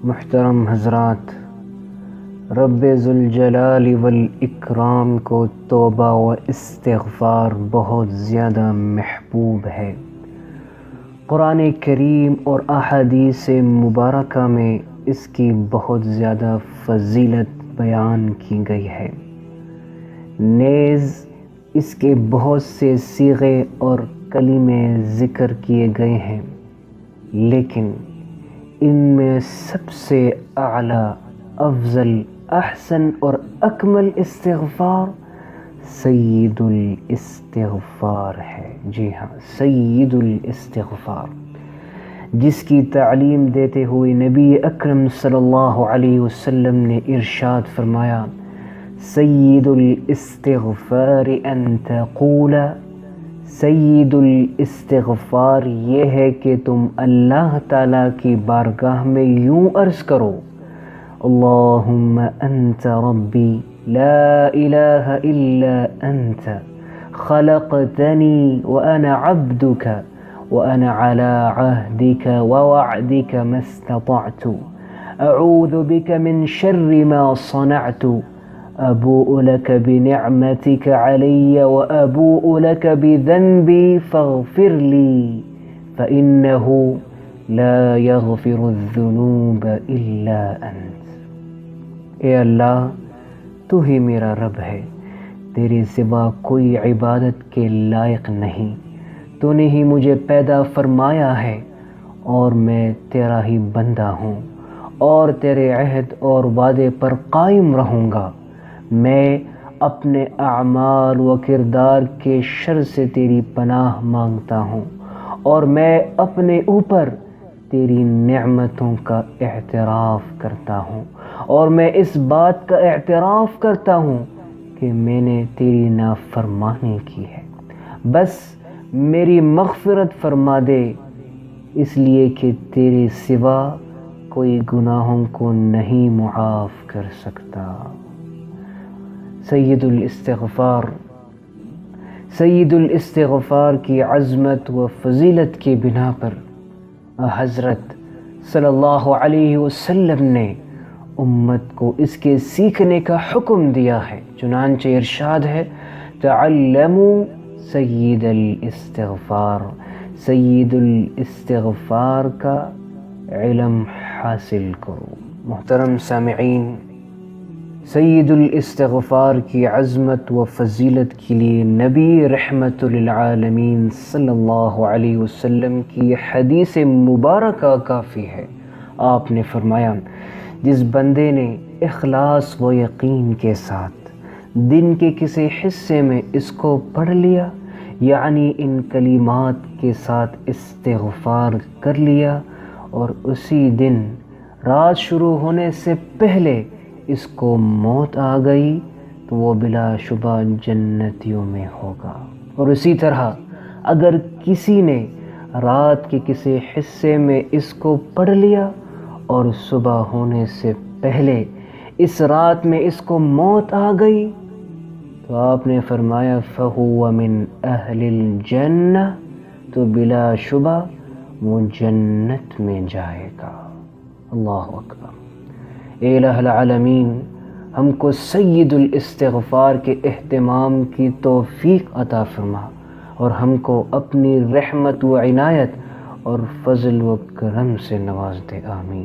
محترم حضرات، رب ذوالجلال والاکرام کو توبہ و استغفار بہت زیادہ محبوب ہے۔ قرآن کریم اور احادیث مبارکہ میں اس کی بہت زیادہ فضیلت بیان کی گئی ہے۔ نیز اس کے بہت سے صیغے اور کلمے ذکر کیے گئے ہیں، لیکن ان میں سب سے اعلیٰ، افضل، احسن اور اکمل استغفار سید الاستغفار ہے۔ جی ہاں، سید الاستغفار، جس کی تعلیم دیتے ہوئے نبی اکرم صلی اللہ علیہ وسلم نے ارشاد فرمایا، سید الاستغفار ان تقول، سید الاستغفار یہ ہے کہ تم اللہ تعالیٰ کی بارگاہ میں یوں عرض کرو، اللہم انت ربی لا الہ الا انت خلقتنی وانا عبدک وانا على عهدك ووعدك ما استطعت اعوذ بك من شر ما صنعت ابوء لك بنعمتك علي وابوء لك بذنبي فاغفر لي فانه لا يغفر الذنوب الا انت۔ اے اللہ، تو ہی میرا رب ہے، تیرے سوا کوئی عبادت کے لائق نہیں، تو نے ہی مجھے پیدا فرمایا ہے اور میں تیرا ہی بندہ ہوں، اور تیرے عہد اور وعدے پر قائم رہوں گا۔ میں اپنے اعمال و کردار کے شر سے تیری پناہ مانگتا ہوں، اور میں اپنے اوپر تیری نعمتوں کا اعتراف کرتا ہوں، اور میں اس بات کا اعتراف کرتا ہوں کہ میں نے تیری نافرمانی کی ہے، بس میری مغفرت فرما دے، اس لیے کہ تیرے سوا کوئی گناہوں کو نہیں معاف کر سکتا۔ سید الاستغفار، سید الاستغفار کی عظمت و فضیلت کی بنا پر حضرت صلی اللہ علیہ وسلم نے امت کو اس کے سیکھنے کا حکم دیا ہے، چنانچہ ارشاد ہے، تعلموا سید الاستغفار، سید الاستغفار کا علم حاصل کرو۔ محترم سامعین، سید الاستغفار کی عظمت و فضیلت کے لیے نبی رحمت للعالمین صلی اللہ علیہ وسلم کی حدیث مبارکہ کافی ہے۔ آپ نے فرمایا، جس بندے نے اخلاص و یقین کے ساتھ دن کے کسی حصے میں اس کو پڑھ لیا، یعنی ان کلمات کے ساتھ استغفار کر لیا، اور اسی دن رات شروع ہونے سے پہلے اس کو موت آ گئی، تو وہ بلا شبہ جنتیوں میں ہوگا۔ اور اسی طرح اگر کسی نے رات کے کسی حصے میں اس کو پڑھ لیا اور صبح ہونے سے پہلے اس رات میں اس کو موت آ گئی، تو آپ نے فرمایا فَهُوَ مِنْ أَهْلِ الْجَنَّةِ، تو بلا شبہ وہ جنت میں جائے گا۔ اللہ اکبر۔ اے الہ العالمین، ہم کو سید الاستغفار کے اہتمام کی توفیق عطا فرما، اور ہم کو اپنی رحمت و عنایت اور فضل و کرم سے نواز دے، آمین۔